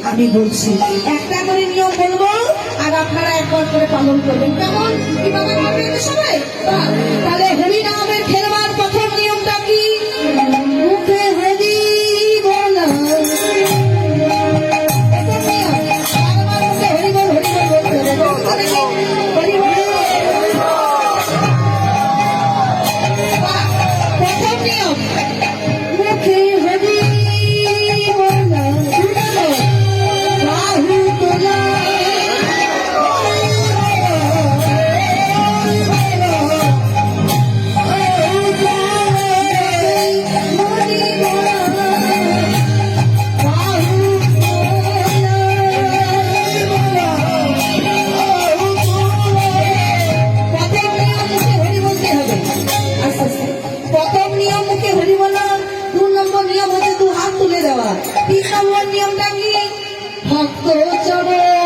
আমি বলছি একটা করে নিয়ম বলবো আর আপনারা একবার করে পালন করবেন। কেমন কিভাবে করবেন সবাই? তাহলে হরি নামের খেলবার প্রথম নিয়মটা কি? মুখে হরি বলা, হরি বল হরি বল বলতে হবে। হরি বল প্রথম নিয়ম, মুখে হরি বলা, বাহু তোলা, প্রথম নিয়ম মুখে হরি বলা। 2 নম্বর নিয়ম হচ্ছে 2 হাত তুলে দেওয়া। 3 নম্বর নিয়মটা কি? ভক্ত চরণ